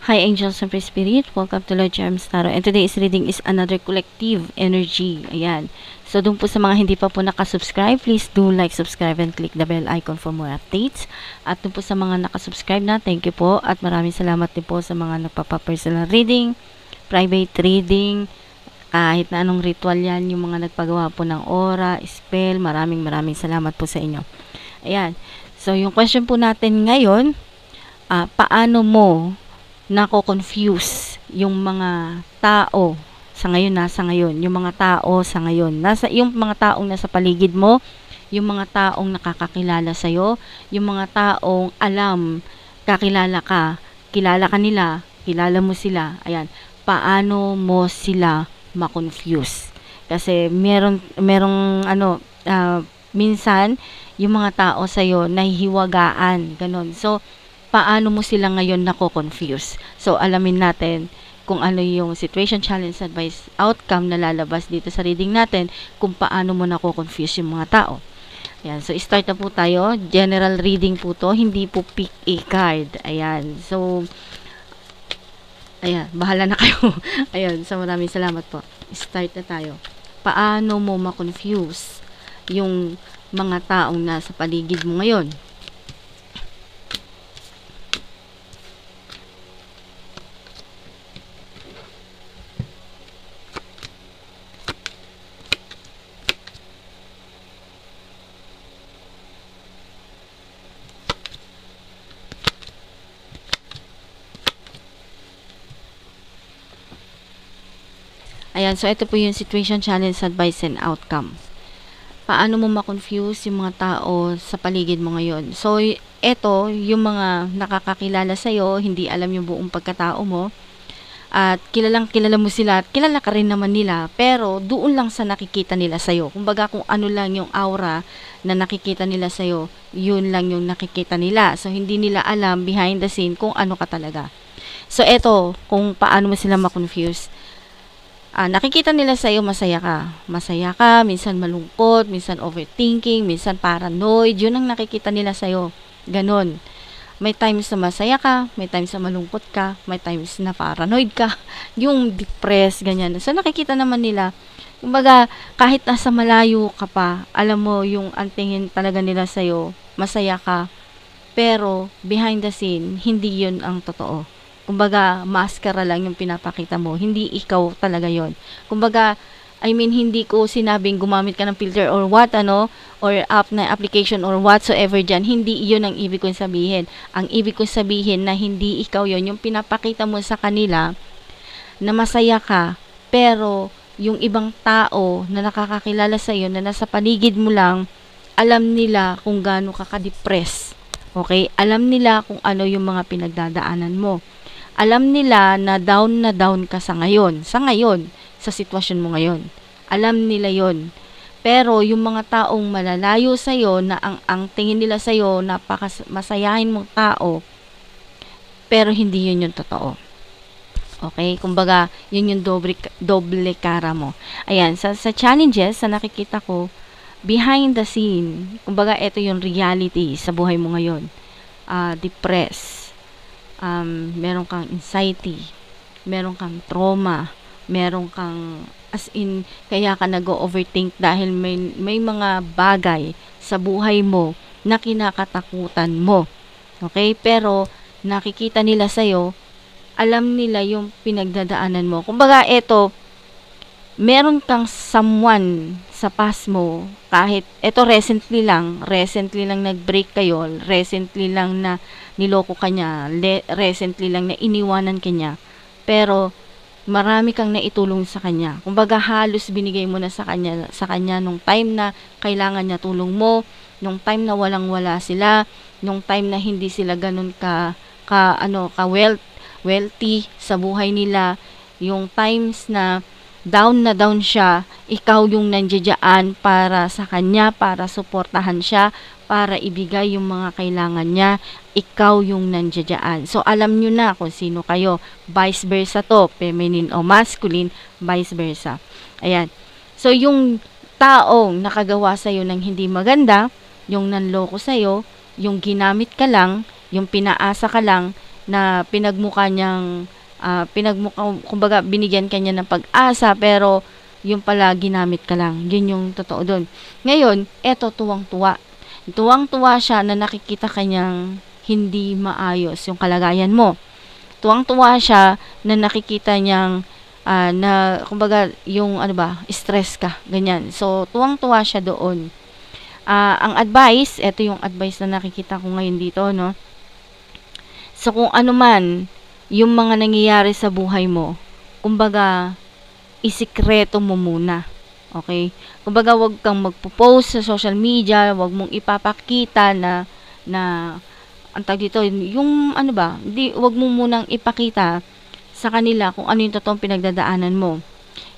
Hi angels and free spirit, welcome to Lord Jerem's Tarot, and today's reading is another collective energy. Ayan. So doon po sa mga hindi pa po nakasubscribe, please do like, subscribe, and click the bell icon for more updates. At doon po sa mga nakasubscribe na, thank you po, at maraming salamat din po sa mga nagpapa-personal reading, private reading, kahit na anong ritual yan, yung mga nagpagawa po ng aura, spell, maraming salamat po sa inyo. Ayan. So yung question po natin ngayon, paano mo nako-confuse yung mga tao nasa ngayon, yung mga tao sa ngayon, yung mga taong nasa paligid mo, yung mga taong nakakakilala sa'yo, yung mga taong alam, kilala ka nila, kilala mo sila, ayan, paano mo sila ma-confuse? Kasi minsan, yung mga tao sa'yo, nahihiwagaan, ganun. So, paano mo sila ngayon nako-confuse? So, alamin natin kung ano yung situation, challenge, advice, outcome na lalabas dito sa reading natin, kung paano mo nako-confuse yung mga tao. Ayan. So, start na po tayo. General reading po to, hindi po pick a card. Ayan. So, ayan. Bahala na kayo. Ayan. So, maraming salamat po. Start na tayo. Paano mo ma-confuse yung mga taong nasa paligid mo ngayon? Ayan, so ito po yung situation, challenge, advice, and outcome. Paano mo ma-confuse yung mga tao sa paligid mo ngayon? So, ito, yung mga nakakakilala sa'yo, hindi alam yung buong pagkatao mo, at kilala mo sila, at kilala ka rin naman nila, pero doon lang sa nakikita nila sa'yo. Kumbaga, kung ano lang yung aura na nakikita nila sa'yo, yun lang yung nakikita nila. So, hindi nila alam behind the scene kung ano ka talaga. So, ito, kung paano mo sila ma-confuse. Nakikita nila sa'yo, masaya ka, minsan malungkot, minsan overthinking, minsan paranoid, yun ang nakikita nila sa'yo, ganon. May times na masaya ka, may times na malungkot ka, may times na paranoid ka, yung depressed, ganyan. So, nakikita naman nila, kumbaga, kahit nasa malayo ka pa, alam mo, yung antingin talaga nila sa'yo, masaya ka, pero behind the scene, hindi yun ang totoo. Kumbaga, maskara lang yung pinapakita mo. Hindi ikaw talaga yon. Kumbaga, hindi ko sinabing gumamit ka ng filter or what, or app na application or whatsoever dyan. Hindi yun ang ibig kong sabihin. Ang ibig kong sabihin na hindi ikaw yon, yung pinapakita mo sa kanila na masaya ka, pero yung ibang tao na nakakakilala sa iyo, na nasa paligid mo lang, alam nila kung gaano ka ka-depress. Okay? Alam nila kung ano yung mga pinagdadaanan mo. Alam nila na down ka sa ngayon, sa sitwasyon mo ngayon. Alam nila yon. Pero yung mga taong malalayo sa'yo, na ang tingin nila sa'yo, masayahin mong tao, pero hindi yun yung totoo. Okay? Kumbaga, yun yung doble cara mo. Ayan, sa challenges, sa nakikita ko, behind the scene, kumbaga, ito yung reality sa buhay mo ngayon. Depressed. Meron kang anxiety, meron kang trauma, meron kang kaya ka nag-overthink dahil may mga bagay sa buhay mo na kinakatakutan mo. Okay? Pero nakikita nila sa'yo, alam nila yung pinagdadaanan mo. Kumbaga, meron kang someone sa past mo, kahit recently lang nag-break kayo, recently lang na niloko ka niya, recently lang na iniwanan ka niya, pero marami kang naitulong sa kanya. Kumbaga, halos binigay mo na sa kanya nung time na kailangan niya tulong mo, nung time na walang-wala sila, nung time na hindi sila ganun wealthy sa buhay nila, yung times na down siya, ikaw yung nandiyan para sa kanya, para suportahan siya, para ibigay yung mga kailangan niya, ikaw yung nandiyan. So, alam nyo na kung sino kayo. Vice versa to, feminine o masculine, vice versa. Ayan. So, yung taong nakagawa sa'yo ng hindi maganda, yung nanloko sa'yo, yung ginamit ka lang, yung pinaasa ka lang, na pinagmukha niyang kumbaga binigyan ka niya ng pag-asa, pero yung pala ginamit ka lang. Yun yung totoo doon. Ngayon, eto tuwang-tuwa. Tuwang-tuwa siya na nakikita kanyang hindi maayos yung kalagayan mo. Tuwang-tuwa siya na nakikita niyang na kumbaga yung stress ka, ganyan. So, tuwang-tuwa siya doon. Ang advice, eto yung advice na nakikita ko ngayon dito, no? So, kung ano man yung mga nangyayari sa buhay mo, kumbaga, isikreto mo muna. Okay? Kumbaga, wag kang magpo-post sa social media, wag mong ipapakita na ang tawag dito, yung wag mo munang ipakita sa kanila kung ano yung totoong pinagdadaanan mo.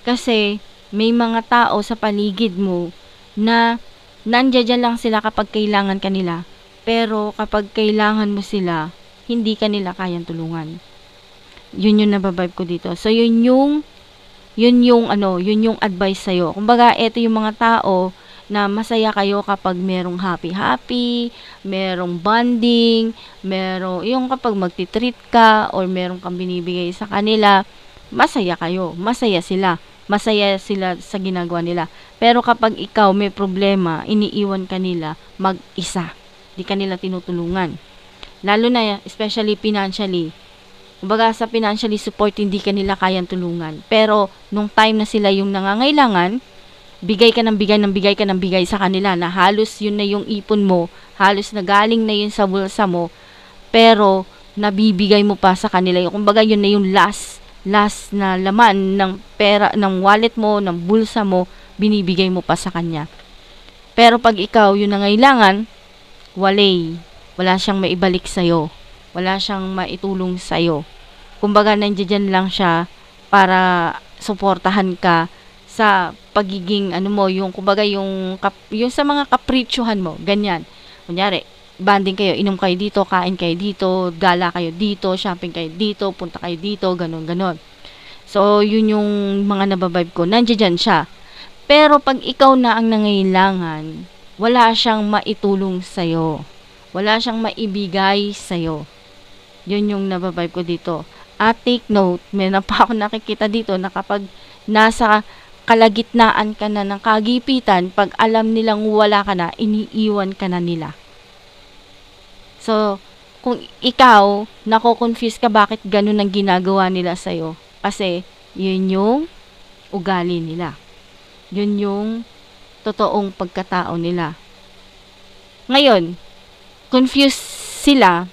Kasi, may mga tao sa paligid mo na nandiyan lang sila kapag kailangan kanila. Pero, kapag kailangan mo sila, hindi kanila kayang tulungan. Yun yung nababibe ko dito. So, yun yung advice sa'yo. Kumbaga, eto yung mga tao na masaya kayo kapag merong happy-happy, merong bonding, yung kapag magtitreat ka, or merong kang binibigay sa kanila, masaya kayo, masaya sila sa ginagawa nila. Pero kapag ikaw may problema, iniiwan ka nila mag-isa, di ka nila tinutulungan. Lalo na, especially financially, kumbaga sa financially support, hindi ka nila kayang tulungan. Pero, nung time na sila yung nangangailangan, bigay ka ng bigay sa kanila na halos yun na yung ipon mo, halos na galing na yun sa bulsa mo, pero nabibigay mo pa sa kanila. Kumbaga yun na yung last na laman ng pera, ng wallet mo, ng bulsa mo, binibigay mo pa sa kanya. Pero pag ikaw yung nangailangan, wala siyang maibalik sa'yo. Wala siyang maitulong sa'yo. Kumbaga, nandiyan lang siya para suportahan ka sa pagiging, yung sa mga kapritsyohan mo. Ganyan. Kunyari, banding kayo, inom kayo dito, kain kayo dito, gala kayo dito, shopping kayo dito, punta kayo dito, ganon. So, yun yung mga nababibe ko. Nandiyan siya. Pero, pag ikaw na ang nangailangan, wala siyang maitulong sa'yo. Wala siyang maibigay sa'yo. Yun yung nababibe ko dito. At take note, may na pa ako nakikita dito na kapag nasa kalagitnaan ka na ng kagipitan, pag alam nilang wala ka na, iniiwan ka na nila. So, kung ikaw, nako-confuse ka bakit ganun ang ginagawa nila sa'yo. Kasi, yun yung ugali nila. Yun yung totoong pagkatao nila. Ngayon, confused sila.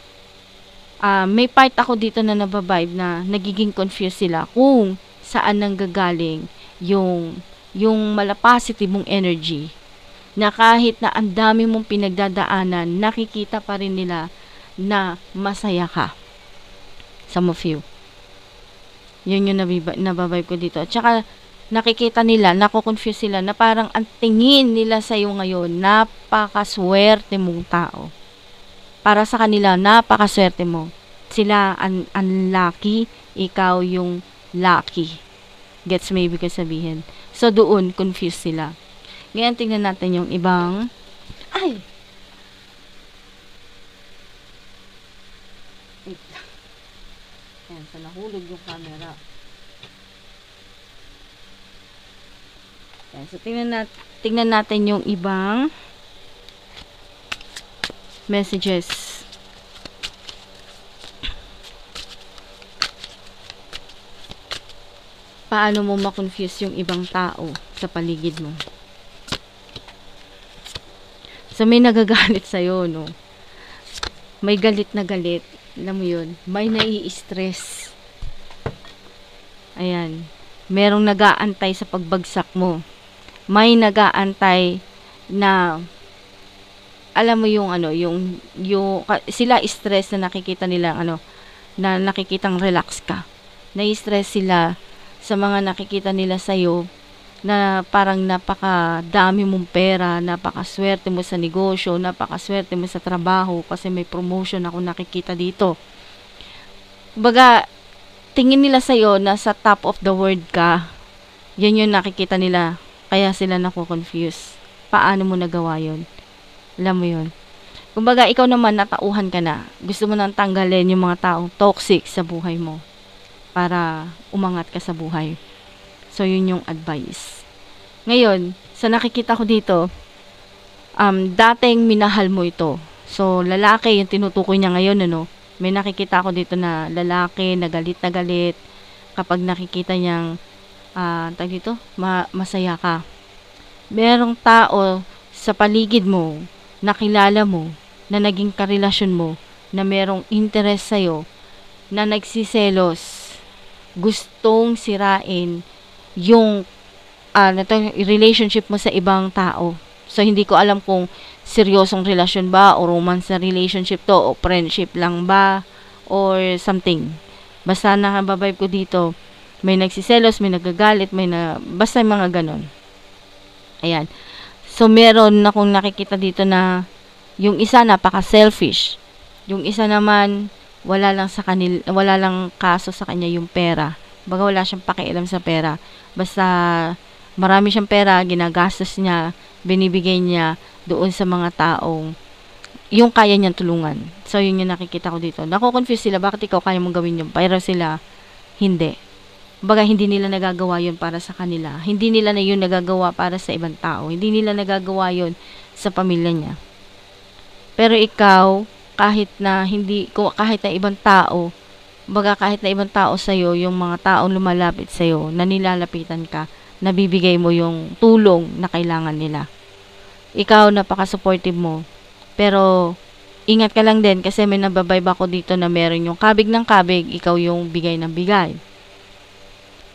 May part ako dito na nababibe na nagiging confused sila kung saan nanggagaling yung malapacity mong energy, na kahit na ang dami mong pinagdadaanan, nakikita pa rin nila na masaya ka. Some of you. Yun yung nababibe ko dito. At saka, nakikita nila, nako-confuse sila na parang ang tingin nila sa'yo ngayon, napakaswerte mong tao. Para sa kanila, napakaswerte mo. Sila unlucky, ikaw yung lucky. Gets mo ibig sabihin? So, doon, confused sila. Ngayon, tingnan natin yung ibang... Ay! Wait. Ayan, so nahulog yung camera. Ayan, so, tingnan natin yung ibang messages. Paano mo ma-confuse yung ibang tao sa paligid mo? So, may nagagalit sa'yo, no? May galit na galit. Alam mo yun? May nai-stress. Ayan. Merong nag-aantay sa pagbagsak mo. May nag-aantay na alam mo yung sila stress na nakikita nila na nakikitang relax ka. Na-stress sila sa mga nakikita nila sa'yo na parang napakadami mong pera, napakaswerte mo sa negosyo, napakaswerte mo sa trabaho kasi may promotion ako nakikita dito. Baga, tingin nila sa'yo na sa top of the world ka. Yan yung nakikita nila. Kaya sila nako-confuse. Paano mo nagawa yun? Alam mo yun? Kumbaga, ikaw naman natauhan ka na. Gusto mo nang tanggalin yung mga taong toxic sa buhay mo para umangat ka sa buhay. So, yun yung advice. Ngayon, sa nakikita ko dito, dating minahal mo ito. So, lalaki, yung tinutukoy niya ngayon, ano, may nakikita ko dito na lalaki, na galit, kapag nakikita niyang, tag dito, masaya ka. Merong tao sa paligid mo, nakilala mo, na naging karelasyon mo, na merong interest sa'yo, na nagsiselos, gustong sirain yung relationship mo sa ibang tao. So, hindi ko alam kung seryosong relasyon ba, o romance na relationship to, o friendship lang ba, or something. Basta nakababibe ko dito, may nagsiselos, may nagagalit, basta mga ganon. Ayan. So, meron akong nakikita dito na yung isa napaka-selfish. Yung isa naman wala lang kaso sa kanya yung pera. Baga wala siyang pakialam sa pera. Basta marami siyang pera, ginagastos niya, binibigay niya doon sa mga taong yung kaya niyang tulungan. So, yun yung nakikita ko dito. Nako-confuse sila, bakit ikaw kaya mong gawin yun? Pero sila, hindi. Baga, hindi nila nagagawa yun para sa kanila. Hindi nila na yun nagagawa para sa ibang tao. Hindi nila nagagawa yun sa pamilya niya. Pero ikaw, kahit na ibang tao, baga kahit na ibang tao sa'yo, yung mga taong lumalapit sa'yo, na nilalapitan ka, nabibigay mo yung tulong na kailangan nila. Ikaw, napaka-supportive mo. Pero, ingat ka lang din kasi may nababibe ako dito na meron yung kabig ng kabig, ikaw yung bigay ng bigay.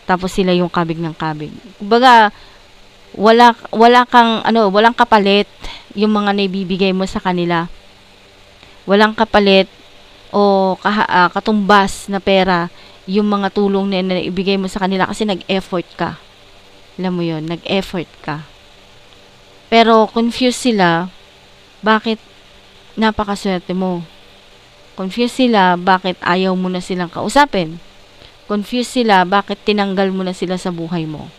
Tapos sila yung kabig ng kabig. Kumbaga, walang kapalit yung mga naibibigay mo sa kanila. Walang kapalit o katumbas na pera yung mga tulong na ibigay mo sa kanila kasi nag-effort ka. Alam mo yun, nag-effort ka. Pero confused sila, bakit napakaswerte mo? Confused sila, bakit ayaw mo na silang kausapin? Confused sila, bakit tinanggal mo na sila sa buhay mo?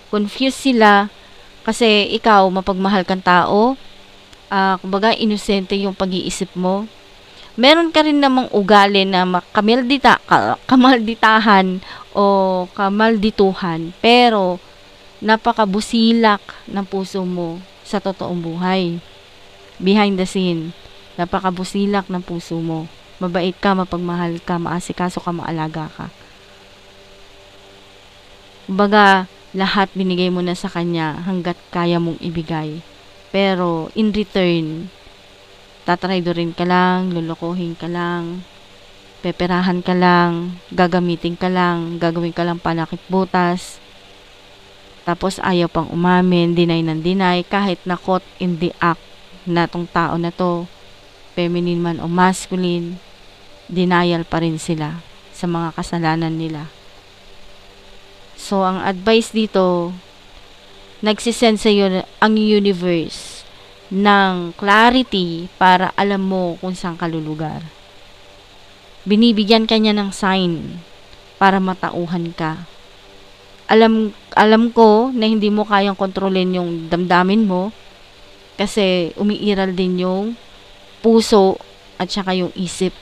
Confused sila, kasi ikaw, mapagmahal kang tao, kumbaga, inosente yung pag-iisip mo. Meron ka rin namang ugali na kamalditahan o kamaldituhan, pero napakabusilak ng puso mo sa totoong buhay. Behind the scene, napakabusilak ng puso mo. Mabait ka, mapagmahal ka, maasikaso ka, maalaga ka. Kumbaga, lahat binigay mo na sa kanya hanggat kaya mong ibigay. Pero, in return, tatraydorin ka lang, lulukuhin ka lang, peperahan ka lang, gagamitin ka lang, gagawin ka lang panakip butas, tapos ayaw pang umamin, deny ng deny, kahit na caught in the act na tong tao na to, feminine man o masculine, denial pa rin sila sa mga kasalanan nila. So, ang advice dito, nagsisend sa iyo ang universe ng clarity para alam mo kung saan ka lulugar. Binibigyan ka niya ng sign para matauhan ka. Alam ko na hindi mo kayang kontrolin yung damdamin mo kasi umiiral din yung puso at saka yung isip.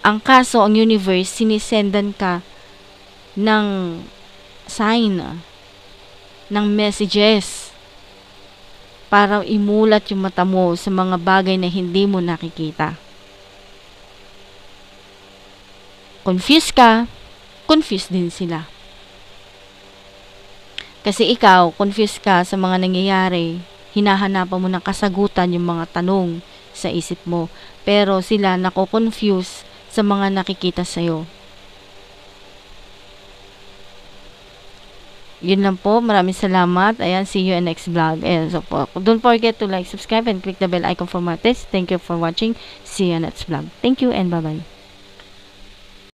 Ang kaso, ang universe, sinisendan ka ng sign, ng messages para imulat yung mata mo sa mga bagay na hindi mo nakikita. Confused ka, confused din sila. Kasi ikaw, confused ka sa mga nangyayari, hinahanapan mo ng kasagutan yung mga tanong sa isip mo. Pero sila nako-confuse sa mga nakikita sa'yo. Yun lang po. Maraming salamat. Ayan, see you in next vlog. And so po, don't forget to like, subscribe, and click the bell icon for more tips. Thank you for watching. See you in next vlog. Thank you and bye-bye.